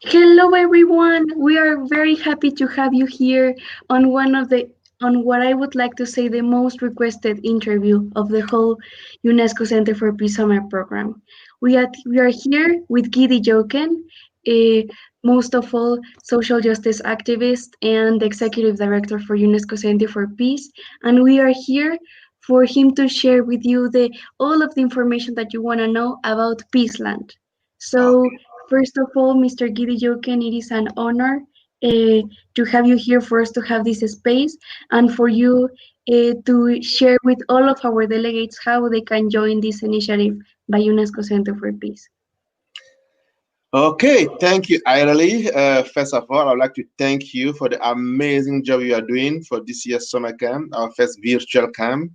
Hello everyone. We are very happy to have you here on what I would like to say the most requested interview of the whole UNESCO Center for Peace Summer program. We are here with Djoken, a most of all social justice activist and executive director for UNESCO Center for Peace, and we are here for him to share with you the all of the information that you want to know about Peaceland. So Okay. first of all, Mr. Gidi Joken, it is an honor to have you here for us to have this space and for you to share with all of our delegates how they can join this initiative by UNESCO Center for Peace. Okay, thank you, Irely. First of all, I'd like to thank you for the amazing job you are doing for this year's summer camp, our first virtual camp.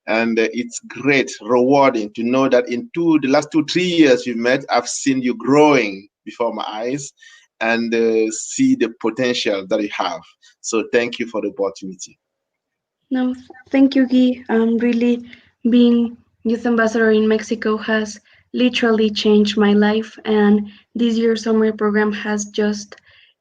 And it's great, rewarding to know that the last 2, 3 years you've met, I've seen you growing before my eyes and see the potential that you have. So thank you for the opportunity. No, thank you, Guy. Really, being youth ambassador in Mexico has literally changed my life, and this year's summer program has just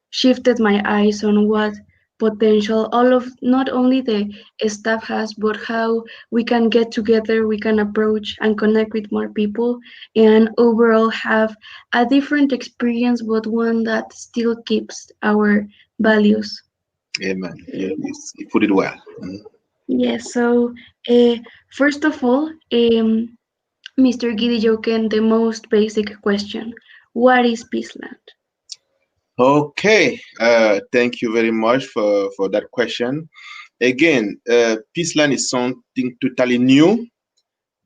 shifted my eyes on what potential all of not only the staff has, but how we can get together, we can approach and connect with more people, and overall have a different experience, but one that still keeps our values. Amen. You put it well. Yes, so uh, first of all, Mr. Gidi Joken, the most basic question: what is Peaceland? Okay, thank you very much for that question. Again, Peaceland is something totally new,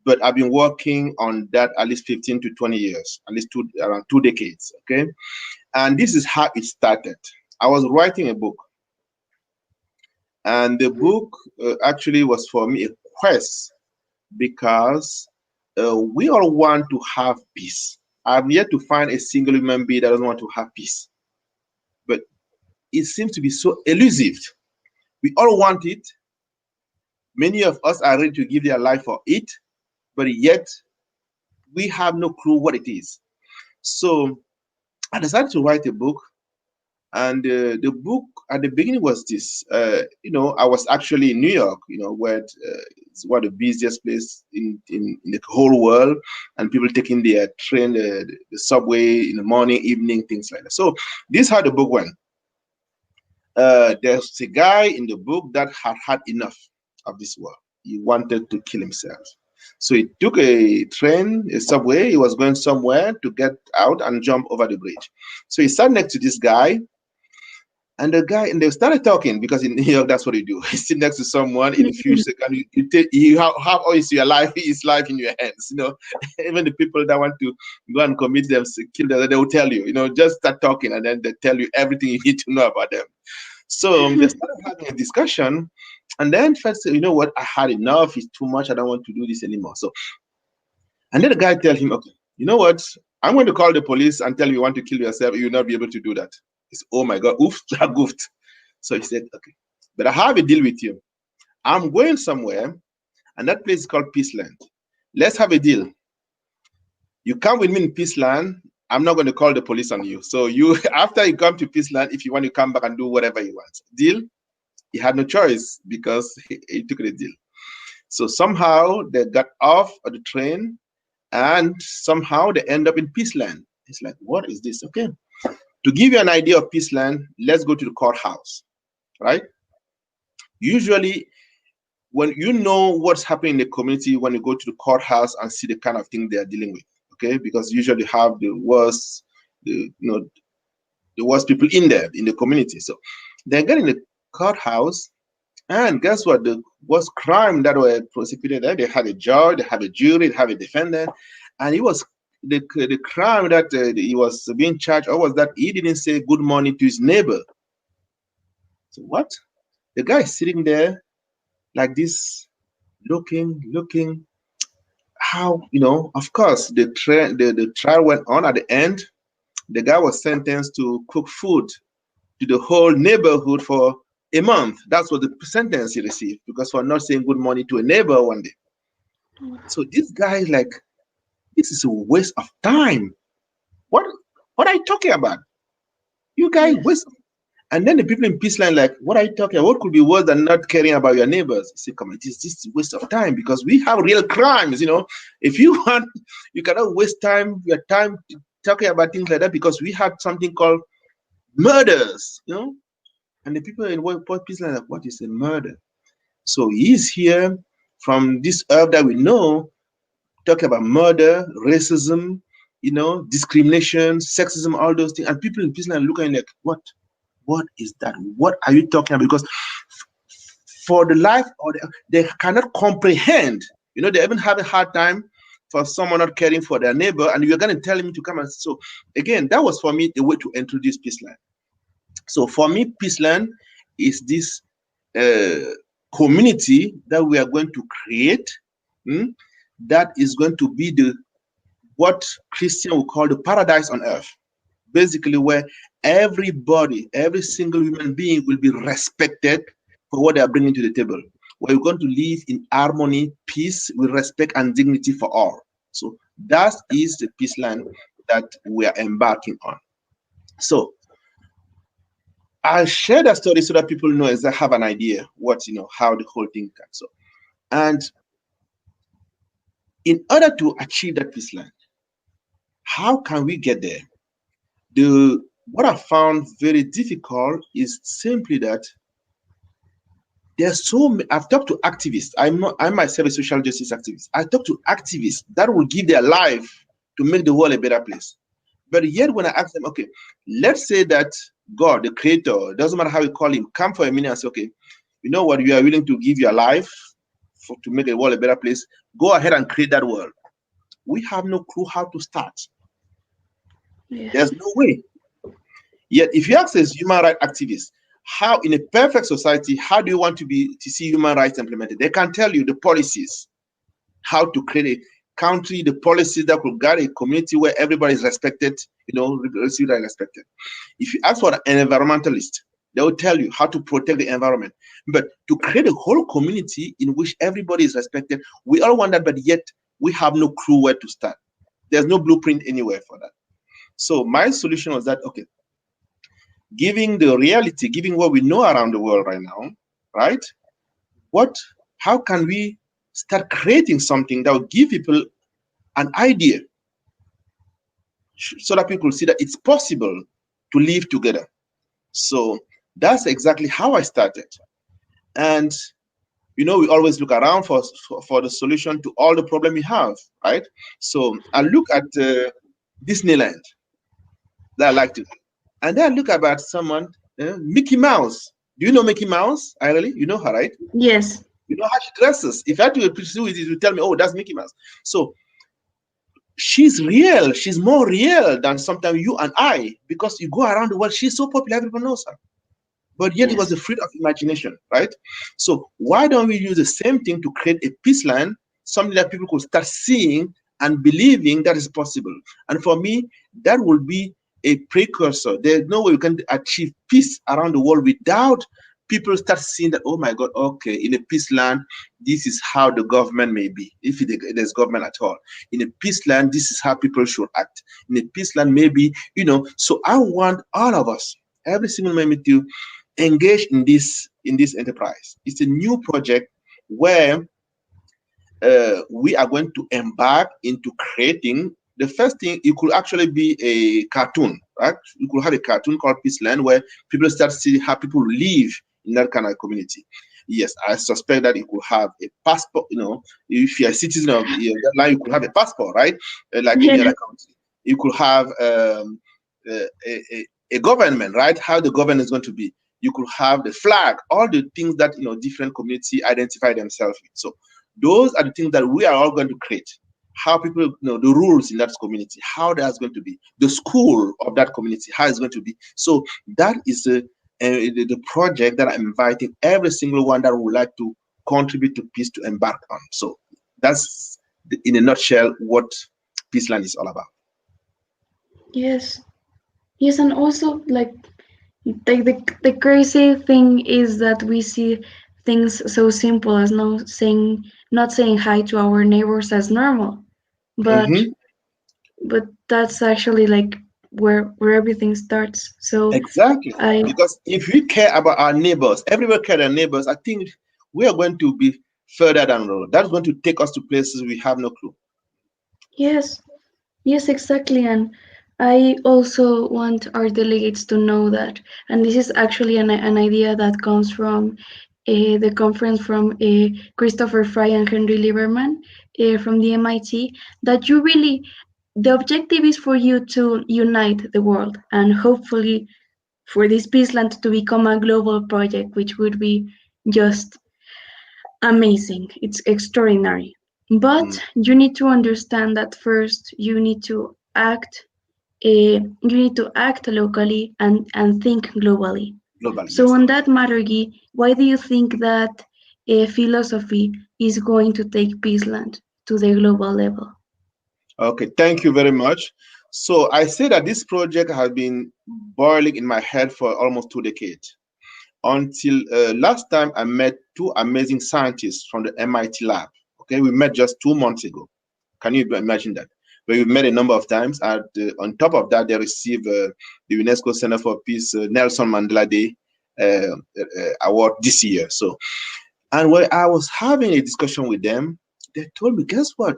but I've been working on that at least 15 to 20 years, at least around 2 decades. Okay, and this is how it started. I was writing a book, and the book actually was for me a quest because we all want to have peace. I've yet to find a single human being that doesn't want to have peace, but it seems to be so elusive. We all want it. Many of us are ready to give their life for it, but yet we have no clue what it is. So I decided to write a book, and the book at the beginning was this. I was actually in New York, where it's one of the busiest place in the whole world, and people taking their train, the subway in the morning, evening, things like that. So this is how the book went. There's a guy in the book that had had enough of this world. He wanted to kill himself. So he took a train, a subway. He was going somewhere to get out and jump over the bridge. So he sat next to this guy, and they started talking because in New York, that's what you do. You sit next to someone in a few seconds, you have always your life, his life in your hands. Even the people that want to go and commit them, kill them, they will tell you, just start talking, and then they tell you everything you need to know about them. So they started having a discussion, and then first, you know what? I had enough. It's too much. I don't want to do this anymore. So, and then the guy tell him, okay, you know what? I'm going to call the police and tell you want to kill yourself. You will not be able to do that. He said, oh my God, oof, I goofed. So he said, okay, but I have a deal with you. I'm going somewhere, and that place is called Peaceland. Let's have a deal. You come with me in Peaceland. I'm not going to call the police on you. So you, after you come to Peaceland, if you want to come back and do whatever you want, deal. He had no choice because he took the deal. So somehow they got off of the train, and somehow they end up in Peaceland. It's like, what is this? Okay. To give you an idea of Peaceland, let's go to the courthouse, right? Usually, when you know what's happening in the community, when you go to the courthouse and see the kind of thing they are dealing with, okay? Because usually have the worst people in there in the community. So they get in the courthouse, and guess what? The worst crime that were prosecuted there, they had a judge, they had a jury, they had a defendant, and it was the crime that he was being charged of was that he didn't say good morning to his neighbor. So what? The guy is sitting there like this, looking. How, of course, the trial went on. At the end, the guy was sentenced to cook food to the whole neighborhood for a month. That's what the sentence he received because for not saying good morning to a neighbor one day. So this guy is like, this is a waste of time. What what are you talking about? You guys Yes. waste. And then the people in peace line like, what are you talking about? What could be worse than not caring about your neighbors? You say, come on, this is a waste of time because we have real crimes. If you want, you cannot waste your time talking about things like that because we had something called murders. And the people in peace line like, what is a murder? So he's here from this earth that we know, talk about murder, racism, discrimination, sexism, all those things. And people in peace line looking like, what? What is that? What are you talking about? Because for the life or they cannot comprehend. They even have a hard time for someone not caring for their neighbor, and you're going to tell him to come. And so again, that was for me a way to introduce Peaceland. So for me, Peaceland is this community that we are going to create, that is going to be the what Christian will call the paradise on earth. Basically, where everybody, every single human being will be respected for what they are bringing to the table. Where we're going to live in harmony, peace, with respect and dignity for all. So that is the peace line that we are embarking on. So I'll share that story so that people know as I have an idea how the whole thing can. So, and in order to achieve that peace line, how can we get there? What I found very difficult is simply that I've talked to activists. I'm myself a social justice activist. I talk to activists that will give their life to make the world a better place. But yet when I ask them, okay, let's say that God, the creator, doesn't matter how you call him, come for a minute and say, okay, you know what, you are willing to give your life to make the world a better place, go ahead and create that world. We have no clue how to start. Yes. There's no way. Yet if you ask a human rights activist, how in a perfect society, how do you want to see human rights implemented? They can tell you the policies, how to create a country, the policies that could guide a community where everybody is respected, respected. If you ask for an environmentalist, they will tell you how to protect the environment. But to create a whole community in which everybody is respected, we all want that, but yet we have no clue where to start. There's no blueprint anywhere for that. So my solution was that, okay, giving the reality, giving what we know around the world right now, right? How can we start creating something that will give people an idea so that people see that it's possible to live together? So that's exactly how I started. And we always look around for the solution to all the problem we have, right? So I look at Disneyland that I like to, and then I look about someone, Mickey Mouse. Do you know Mickey Mouse? I really, you know her, right? Yes. You know how she dresses. If I had to pursue it, you tell me, oh, that's Mickey Mouse. So she's real. She's more real than sometimes you and I, because you go around the world, she's so popular, everyone knows her. But yet it was Yes. the fruit of imagination, right? So why don't we use the same thing to create a peace land, something that people could start seeing and believing that is possible? And for me, that will be a precursor. There's no way we can achieve peace around the world without people start seeing that, oh my God, okay, in a peace land, this is how the government may be, if there's government at all. In a peace land, this is how people should act. In a peace land, maybe, so I want all of us, every single member, to engage in this enterprise. It's a new project where we are going to embark into creating. The first thing, it could actually be a cartoon, right? You could have a cartoon called Peaceland where people start seeing how people live in that kind of community. Yes, I suspect that it could have a passport. If you're a citizen of that land, you could have a passport, right? Like any Yes. other country. You could have a government, right? How the government is going to be. You could have the flag, all the things that different community identify themselves with. So those are the things that we are all going to create. How people know the rules in that community, how that's going to be, the school of that community, how it's going to be. So that is the project that I'm inviting every single one that would like to contribute to peace to embark on. So that's in a nutshell what Peaceland is all about. Yes. Yes, and also like the crazy thing is that we see things so simple as not saying hi to our neighbors as normal, but Mm-hmm. but that's actually like where everything starts. So Exactly. I Because if we care about our neighbors, everyone care their neighbors, I think we are going to be further down the road. That's going to take us to places we have no clue. yes, yes, exactly. And I also want our delegates to know that, and this is actually an idea that comes from the conference from Christopher Fry and Henry Lieberman from the MIT, that you really, the objective is for you to unite the world and hopefully for this Peaceland to become a global project, which would be just amazing. It's extraordinary. But Mm, you need to understand that first you need to act locally and think globally. globally, So yes. on that matter, Guy, why do you think that philosophy is going to take Peaceland to the global level? Okay, thank you very much. So I say that this project has been boiling in my head for almost 2 decades. Until last time I met two amazing scientists from the MIT lab. Okay, we met just 2 months ago. Can you imagine that? But we've met a number of times. And on top of that, they received the UNESCO Center for Peace Nelson Mandela Day award this year. So, and when I was having a discussion with them, they told me, guess what?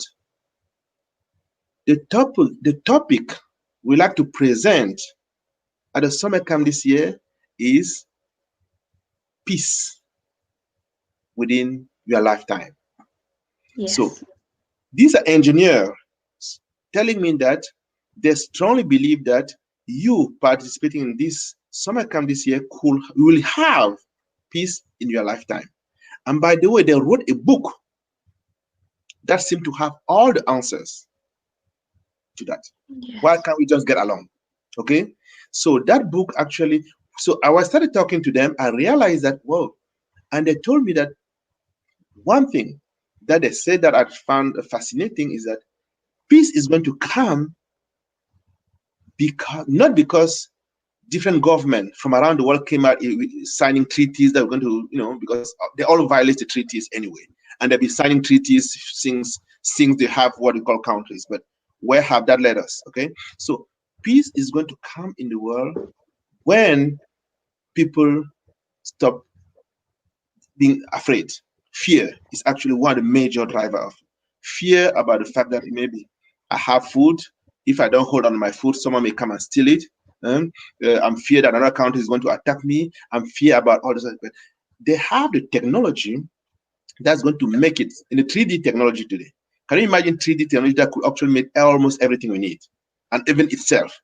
The topic we like to present at the summer camp this year is peace within your lifetime. So Yes. these are engineers telling me that they strongly believe that you participating in this summer camp this year will have peace in your lifetime. And by the way, they wrote a book that seemed to have all the answers to that. Why Yes. can't we just get along? Okay. So that book actually, so I was started talking to them, I realized that, whoa, and they told me that one thing that they said that I found fascinating is that peace is going to come because not because different government from around the world came out signing treaties that were going to, because they all violate the treaties anyway, and they've been signing treaties since they have what we call countries. But where have that led us? Okay, so peace is going to come in the world when people stop being afraid. Fear is actually one of the major driver of fear about the fact that maybe I have food. If I don't hold on to my food, someone may come and steal it. I'm fear that another country is going to attack me. I'm fear about all this. But they have the technology that's going to make it in the 3D technology today. Can you imagine 3D technology that could actually make almost everything we need, and even itself?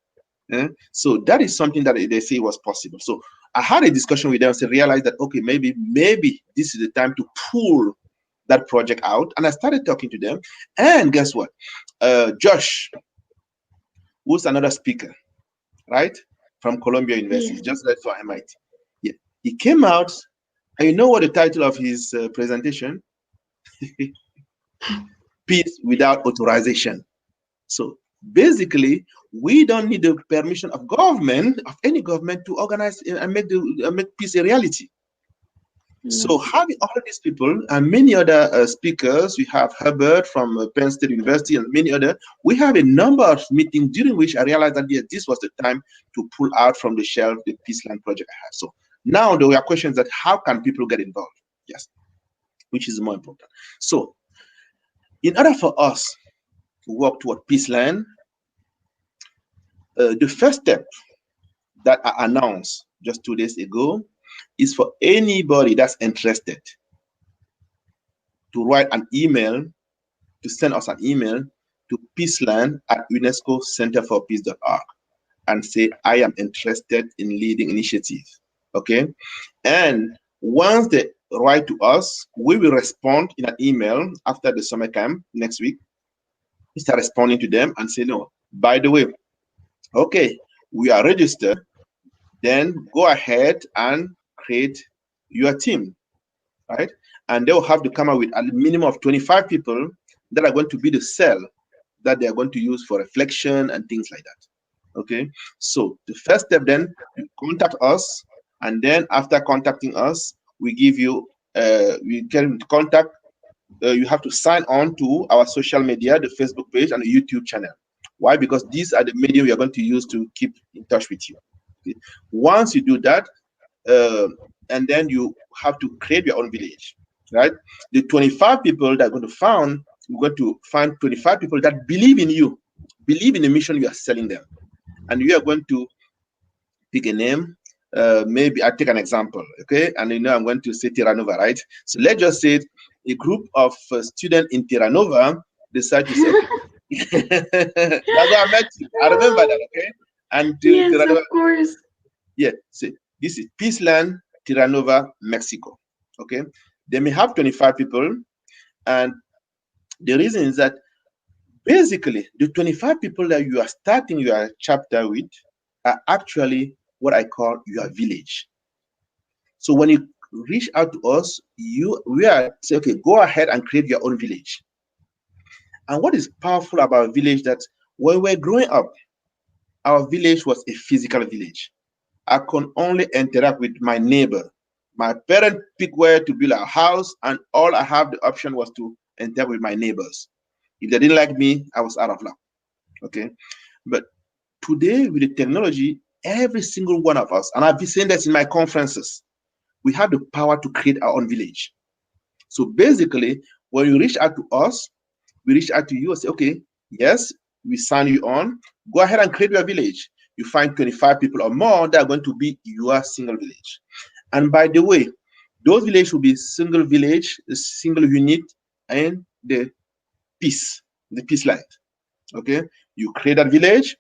So that is something that they say was possible. So I had a discussion with them and realized that okay, maybe this is the time to pull that project out. And I started talking to them. And guess what? Josh, who's another speaker, right? From Columbia University, Yes. just left for MIT. Yeah. He came out, and you know what the title of his presentation? Peace without authorization. So basically, we don't need the permission of government, of any government, to organize and make peace a reality. So No. having all of these people and many other speakers, we have Herbert from Penn State University and many other. We have a number of meetings during which I realized that yes, this was the time to pull out from the shelf the Peaceland project I have. So now there were questions that how can people get involved? Yes, which is more important. So in order for us to work toward Peaceland, the first step that I announced just 2 days ago is for anybody that's interested to write an email, to send us an email to peaceland at UNESCO Center for Peace.org and say, I am interested in leading initiatives. Okay. And once they write to us, we will respond in an email after the summer camp next week. We start responding to them and say, no, by the way, okay, we are registered. Then go ahead and create your team, right? And they'll have to come up with a minimum of 25 people that are going to be the cell that they are going to use for reflection and things like that. Okay. So the first step, then you contact us, and then after contacting us, we give you we can contact. You have to sign on to our social media, the Facebook page and the YouTube channel. Why? Because these are the medium we are going to use to keep in touch with you. Okay? Once you do that, uh, and then you have to create your own village, right? The 25 people that are going to found, we're going to find 25 people that believe in you, believe in the mission you are selling them, and you are going to pick a name. Maybe I take an example, okay? And I'm going to say Terranova, right? So let's just say a group of students in Terranova decide to say, okay, that's why I met you. I remember that, okay? And Yes, Terranova, of course. yeah, see, this is Peaceland, Terranova, Mexico, okay? They may have 25 people, and the reason is that basically the 25 people that you are starting your chapter with are actually what I call your village. So when you reach out to us, we are say, okay, go ahead and create your own village. And what is powerful about village that when we're growing up, our village was a physical village. I can only interact with my neighbor. My parents picked where to build a house, and all I have the option was to interact with my neighbors. If they didn't like me, I was out of luck. Okay. But today, with the technology, every single one of us, and I've been saying this in my conferences, we have the power to create our own village. So basically, when you reach out to us, we reach out to you and say, okay, yes, we sign you on. Go ahead and create your village. You find 25 people or more that are going to be your single village. And by the way, those villages will be single village, a single unit, and the peace line. Okay, you create that village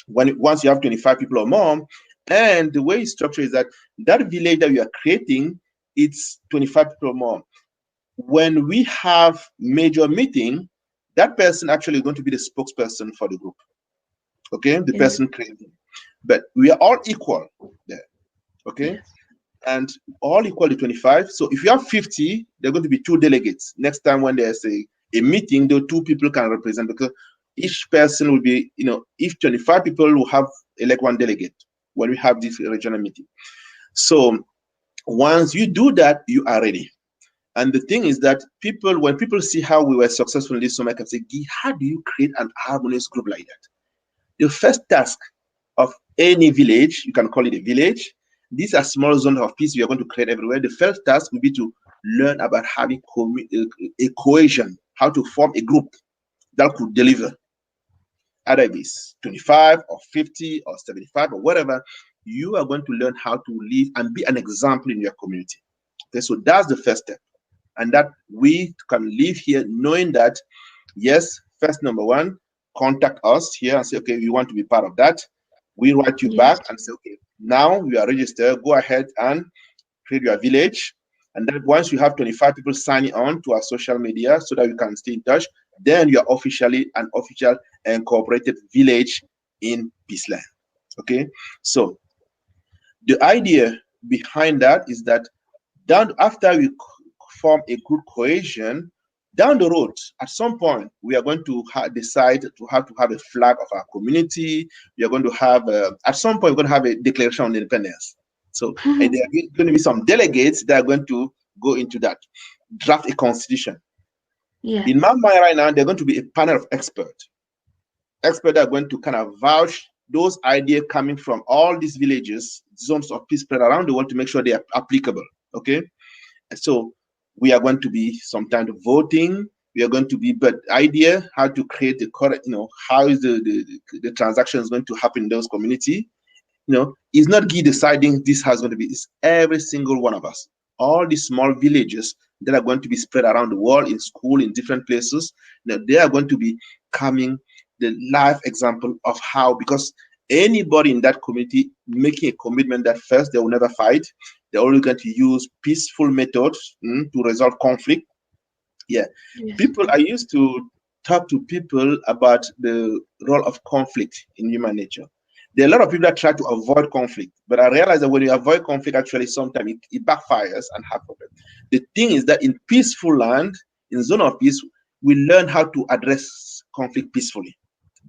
once you have 25 people or more, and the way it's structured is that that village that you are creating, it's 25 people or more. When we have major meeting, that person actually is going to be the spokesperson for the group. Okay, the Yes, person creating, but we are all equal there. Okay, yes. and all equal to 25. So if you have 50, there are going to be two delegates. Next time when there's a meeting, the two people can represent, because each person will be, if 25 people will have elect one delegate when we have this regional meeting. So once you do that, you are ready. And the thing is that when people see how we were successful in this summer, can say, "Guy, how do you create an harmonious group like that?" The first task of any village, you can call it a village, these are small zones of peace we are going to create everywhere. The first task will be to learn about having a cohesion, how to form a group that could deliver, either if it's 25 or 50 or 75 or whatever. You are going to learn how to live and be an example in your community. Okay, so that's the first step. And that we can live here knowing that, yes, first, number one, contact us here and say, okay, we want to be part of that. We write you Yes. back and say, okay, now you are registered, go ahead and create your village. And then once you have 25 people signing on to our social media so that we can stay in touch, then you are officially an official and incorporated village in Peaceland. Okay, so the idea behind that is that down after we form a good cohesion, down the road, at some point, we are going to decide to have a flag of our community. We are going to have, at some point, we're going to have a declaration of independence. So, and there are going to be some delegates that are going to go into that, draft a constitution. Yes. In my mind right now, they're going to be a panel of experts that are going to kind of vouch those ideas coming from all these villages, zones of peace spread around the world, to make sure they are applicable. Okay, so we are going to be sometime voting. We are going to be, but idea how to create the correct, how is the transaction is going to happen in those community. It's not Guy deciding this has going to be. It's every single one of us. All these small villages that are going to be spread around the world, in school, in different places. They are going to be coming the live example of how, because anybody in that community making a commitment that first they will never fight, they're only going to use peaceful methods to resolve conflict. Yeah, Yes. people. I used to talk to people about the role of conflict in human nature. There are a lot of people that try to avoid conflict, but I realize that when you avoid conflict, actually sometimes it backfires and have problems. The thing is that in peaceful land, in zone of peace, we learn how to address conflict peacefully.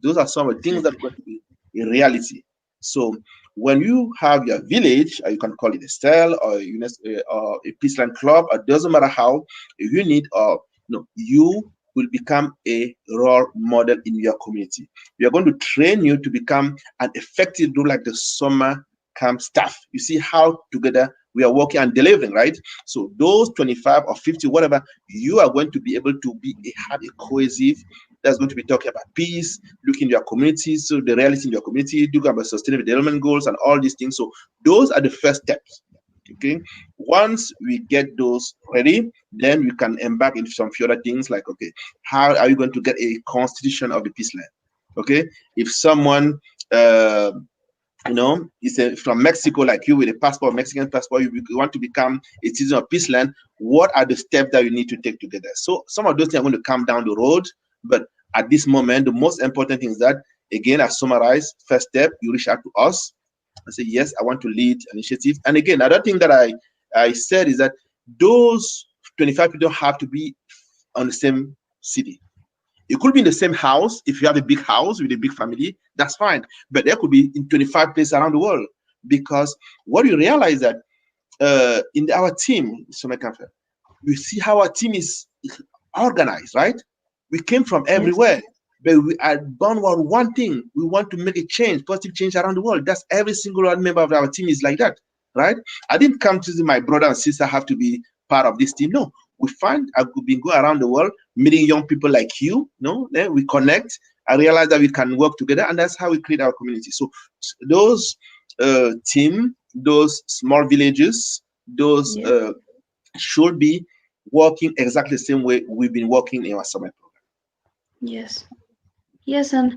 Those are some of the things that are going to be in reality. So when you have your village, or you can call it a cell or or a peaceland club, it doesn't matter how, a unit, or you will become a role model in your community. We are going to train you to become an effective role like the summer camp staff. You see how together we are working and delivering, right? So those 25 or 50, whatever, you are going to be able to have a cohesive that's going to be talking about peace, looking at your community, so the reality in your community, looking about sustainable development goals and all these things. So those are the first steps. Okay, once we get those ready, then we can embark into some further things like, okay, how are you going to get a constitution of the peace land? Okay, if someone uh, is from Mexico, like you with a passport, Mexican passport, you want to become a citizen of peace land, what are the steps that you need to take together? So some of those things are going to come down the road, but at this moment, the most important thing is that, again, I summarize, first step, you reach out to us and say, yes, I want to lead an initiative. And again, another thing that I said is that those 25 people don't have to be on the same city. It could be in the same house. If you have a big house with a big family, that's fine. But there could be in 25 places around the world. Because what you realize that in our team, you see how our team is organized, right? We came from Yes. everywhere, but we are born on one thing. We want to make a change, positive change around the world. That's every single one member of our team is like that, right? I didn't come to see my brother and sister have to be part of this team. No, we find I've been going around the world meeting young people like you. No, then we connect. I realize that we can work together, and that's how we create our community. So those team, those small villages, those Yes. should be working exactly the same way we've been working in our summer program. Yes. Yes, and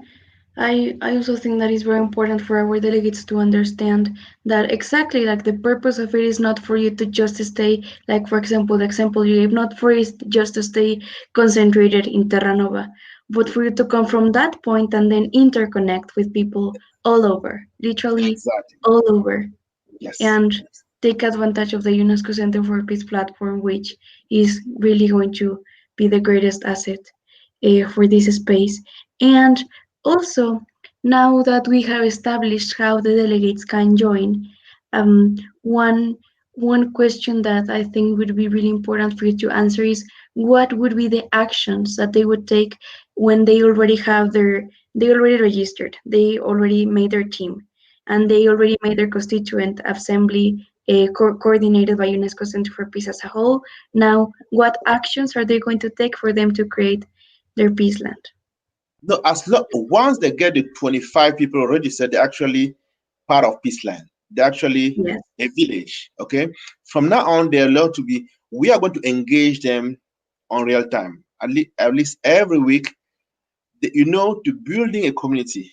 I also think that is very important for our delegates to understand that exactly like the purpose of it is not for you to just stay, like for example, the example you gave, not for it just to stay concentrated in Terranova, but for you to come from that point and then interconnect with people all over, literally Exactly. all over, Yes. and take advantage of the UNESCO Center for Peace platform, which is really going to be the greatest asset for this space. And also, now that we have established how the delegates can join, um, one one question that I think would be really important for you to answer is what would be the actions that they would take when they already registered, they already made their team, and they already made their constituent assembly coordinated by UNESCO Center for Peace as a whole. Now, what actions are they going to take for them to create their peace land? No, once they get the 25 people registered, they're actually part of Peaceland. They're actually Yes, a village. Okay. From now on, they're allowed to be. We are going to engage them on real time, at least every week. To building a community,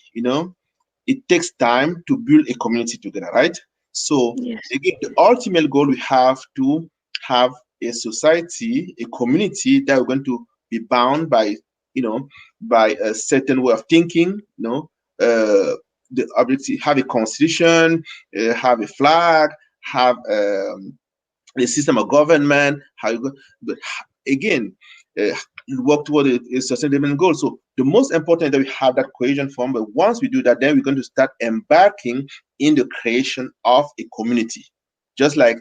it takes time to build a community together, right? So yes, again, the ultimate goal we have to have a society, a community that we're going to be bound by, by a certain way of thinking, the ability have a constitution, have a flag, have the system of government, how you go, but again, uh, work toward a sustainable goal. So the most important that we have that cohesion form. But once we do that, then we're going to start embarking in the creation of a community. Just like,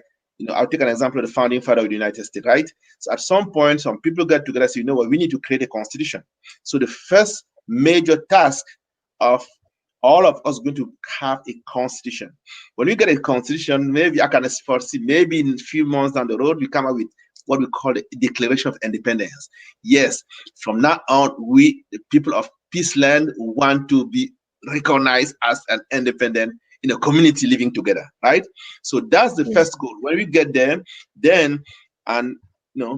I'll take an example of the founding father of the United States, right? So at some point, some people get together and say, you know what, we need to create a constitution. So the first major task of all of us going to have a constitution. When we get a constitution, maybe I can foresee maybe in a few months down the road, we come up with what we call the Declaration of Independence. Yes, from now on, we, the people of Peaceland, want to be recognized as an independent community living together, right? So that's the yes, first goal. When we get there, then and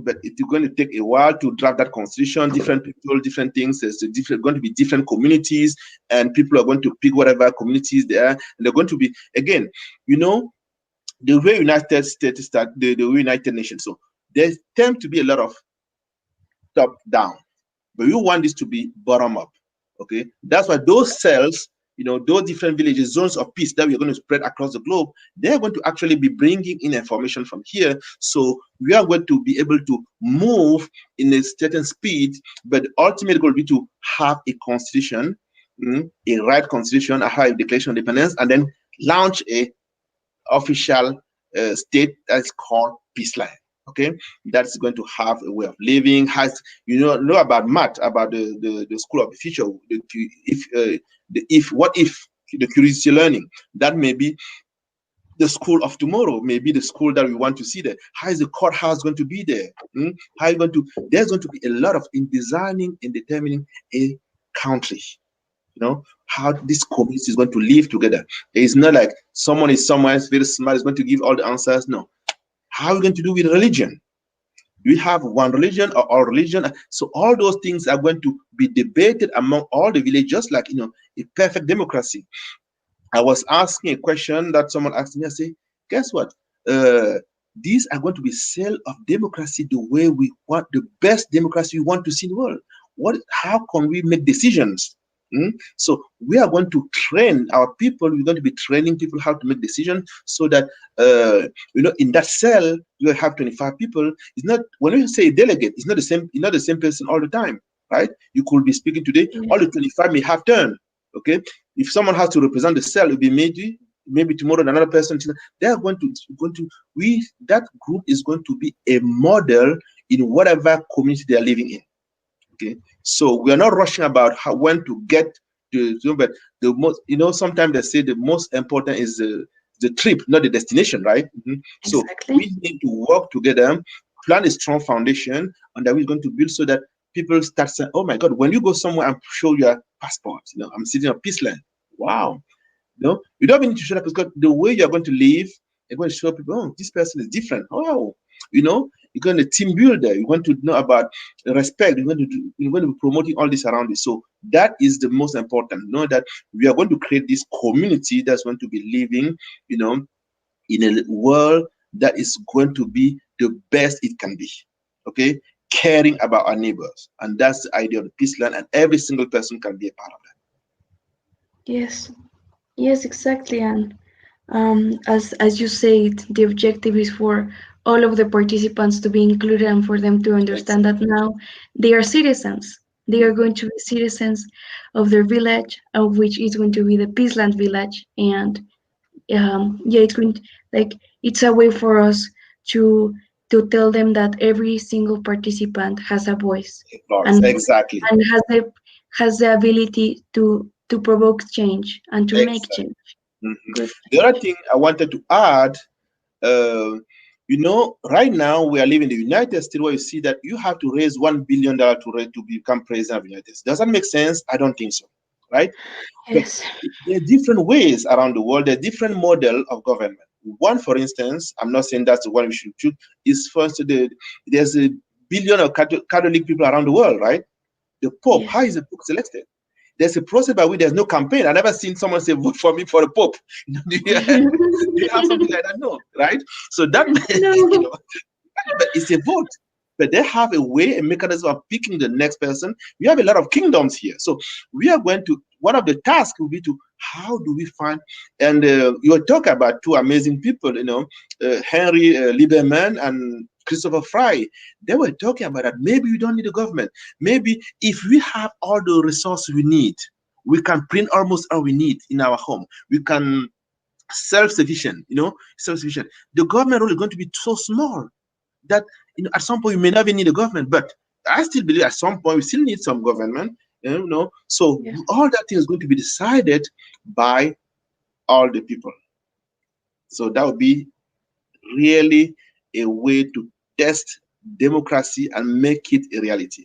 but it's going to take a while to draft that constitution. Different people, different things. There's going to be different communities, and people are going to pick whatever communities they are, and they're going to be again, the way United States start, the way United Nations. So there tend to be a lot of top down, but we want this to be bottom up. Okay, that's why those cells, those different villages, zones of peace that we're going to spread across the globe, they're going to actually be bringing in information from here. So we are going to be able to move in a certain speed, but the ultimate goal will be to have a constitution, a right constitution, a high declaration of independence, and then launch a official state that's called Peace Line. Okay, that's going to have a way of living. Has know about math, about the school of the future. If the curiosity learning, that may be the school of tomorrow, maybe the school that we want to see there. How is the courthouse going to be there? How are you going to? There's going to be a lot of in designing and determining a country. How this community is going to live together. It's not like someone is somewhere very smart is going to give all the answers. No. How are we going to do with religion? Do we have one religion or all religion? So all those things are going to be debated among all the villagers, like a perfect democracy. I was asking a question that someone asked me. I say, guess what? Uh, these are going to be cell of democracy the way we want, the best democracy we want to see in the world. How can we make decisions? So we are going to train our people. We're going to be training people how to make decisions so that in that cell you have 25 people. It's not when you say delegate, it's not the same. It's not the same person all the time, right? You could be speaking today. All the 25 may have turn. Okay, if someone has to represent the cell, it'll be maybe tomorrow another person. They are going to we that group is going to be a model in whatever community they are living in. Okay, so we are not rushing about when to get to, but the most, sometimes they say the most important is the trip, not the destination, right? So Exactly. we need to work together, plan a strong foundation, and that we're going to build so that people start saying, "Oh my God, when you go somewhere and show your passport, I'm sitting on Peace Land. Wow, you don't even need to show that because the way you're going to live, you're going to show people, oh, this person is different. Oh, you're going to team builder. You're going to know about respect. You're going to be promoting all this around you. So that is the most important. Know that we are going to create this community that's going to be living, in a world that is going to be the best it can be. Okay, caring about our neighbors, and that's the idea of the peace land, and every single person can be a part of that. Yes. Yes, exactly. And as you said, the objective is for all of the participants to be included and for them to Yes. understand that now they are citizens. They are going to be citizens of their village, of which is going to be the Peaceland village. And yeah, it's going to, like it's a way for us to to tell them that every single participant has a voice Of course, and exactly. has the ability to provoke change and to make Exactly. change, Mhm. good The other change. thing I wanted to add, right now we are living in the United States where you see that you have to raise $1 billion to become president of the United States. Does that make sense? I don't think so, right? But Yes. there are different ways around the world. There are different model of government. One, for instance, I'm not saying that's the one we should choose. Is first there's a billion of Catholic people around the world, right? The Pope. How Yes. is the Pope selected? There's a process by which there's no campaign. I never seen someone say vote for me for the Pope. Do you have something like that? No, right? So that No. but it's a vote. But they have a way, a mechanism of picking the next person. We have a lot of kingdoms here. So we are going to, one of the tasks will be to, how do we find, and you were talking about two amazing people, Henry Lieberman and Christopher Fry. They were talking about that. Maybe we don't need a government. Maybe if we have all the resources we need, we can print almost all we need in our home. We can self-sufficient, self-sufficient. The government role is going to be so small that at some point you may not even need a government, but I still believe at some point we still need some government. So Yes. all that thing is going to be decided by all the people. So that would be really a way to test democracy and make it a reality.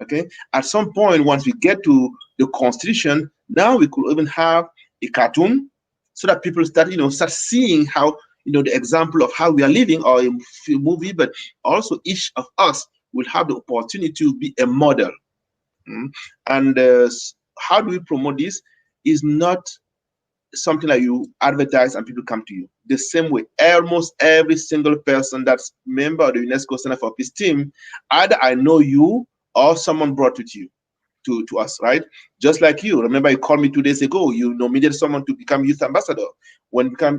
Okay. At some point, once we get to the constitution, now we could even have a cartoon so that people start seeing how the example of how we are living, or a movie, but also each of us will have the opportunity to be a model. Mm. And how do we promote this? Is not something like you advertise and people come to you. The same way, almost every single person that's member of the UNESCO Center for Peace team, either I know you or someone brought it to you, to us, right? Just like you. Remember, you called me 2 days ago. You nominated someone to become youth ambassador.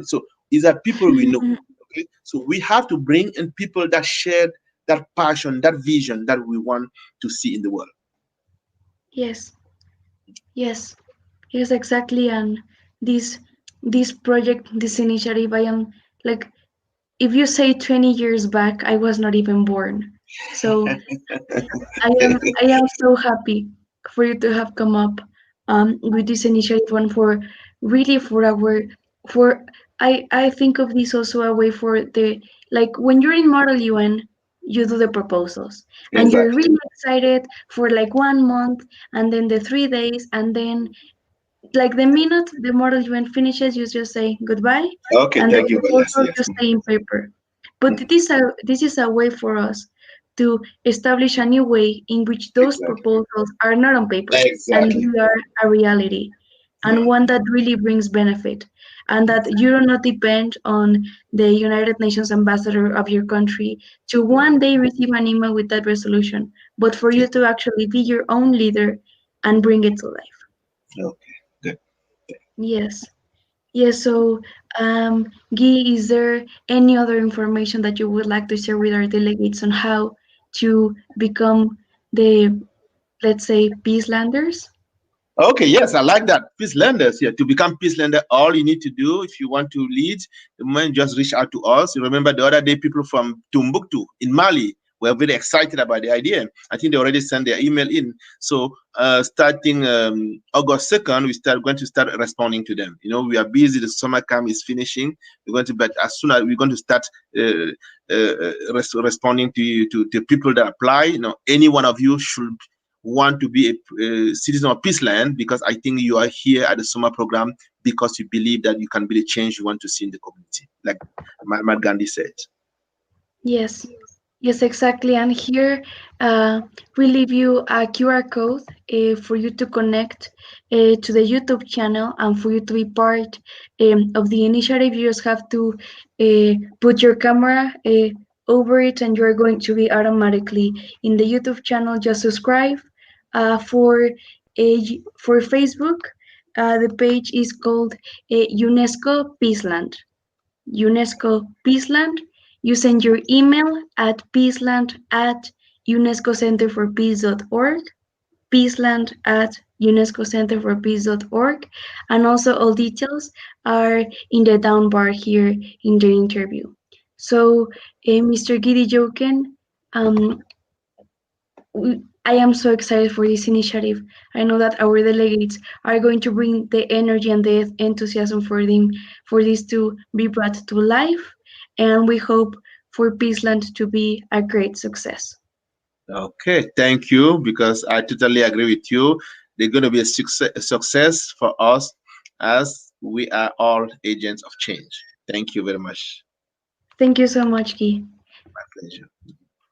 So these are people we know. Okay, so we have to bring in people that share that passion, that vision that we want to see in the world. Yes. Yes. Yes, exactly. And this this project, this initiative, I am like if you say 20 years back, I was not even born. So I am so happy for you to have come up with this initiative one for really for our for I think of this also a way for the like when you're in Model UN, you do the proposals and you're Exactly. really excited for like 1 month and then the 3 days and then like the minute the Model UN finishes, you just say goodbye Okay, and the thank you. But yes, proposal yes. just stay in paper. But Mhm. this is a way for us to establish a new way in which those Exactly. proposals are not on paper and Exactly. they are a reality and Yeah. one that really brings benefit and that you do not depend on the United Nations ambassador of your country to Yeah. one day receive an email with that resolution, but for Yeah. you to actually be your own leader and bring it to life. Okay. Good. Yes. Yes, so Guy, is there any other information that you would like to share with our delegates on how to become the, let's say, peacelanders? Okay, yes, I like that. Peace lenders here. To become peace lender, all you need to do if you want to lead, the moment just reach out to us. You remember the other day, people from Timbuktu in Mali were very excited about the idea. I think they already sent their email in. So starting August 2nd, we start going to start responding to them. You know, we are busy. The summer camp is finishing. We're going to, but as soon as we're going to start responding to people that apply. You know, any one of you should want to be a citizen of Peaceland because I think you are here at the summer program because you believe that you can be the change you want to see in the community, like Mahatma Gandhi said. Yes. Yes, exactly. And here we leave you a QR code for you to connect to the YouTube channel and for you to be part of the initiative. You just have to put your camera over it and you're going to be automatically in the YouTube channel. Just subscribe. For Facebook, the page is called UNESCO Peaceland. UNESCO Peaceland. You send your email at peaceland at unescocenterforpeace.org, peaceland at unescocenterforpeace.org, and also all details are in the down bar here in the interview. So, Mr. Gidi Joken, um, I am so excited for this initiative. I know that our delegates are going to bring the energy and the enthusiasm for this to be brought to life, and we hope for Peaceland to be a great success. Okay, thank you because I totally agree with you. They're going to be a success for us as we are all agents of change. Thank you very much. Thank you so much, Guy. My pleasure.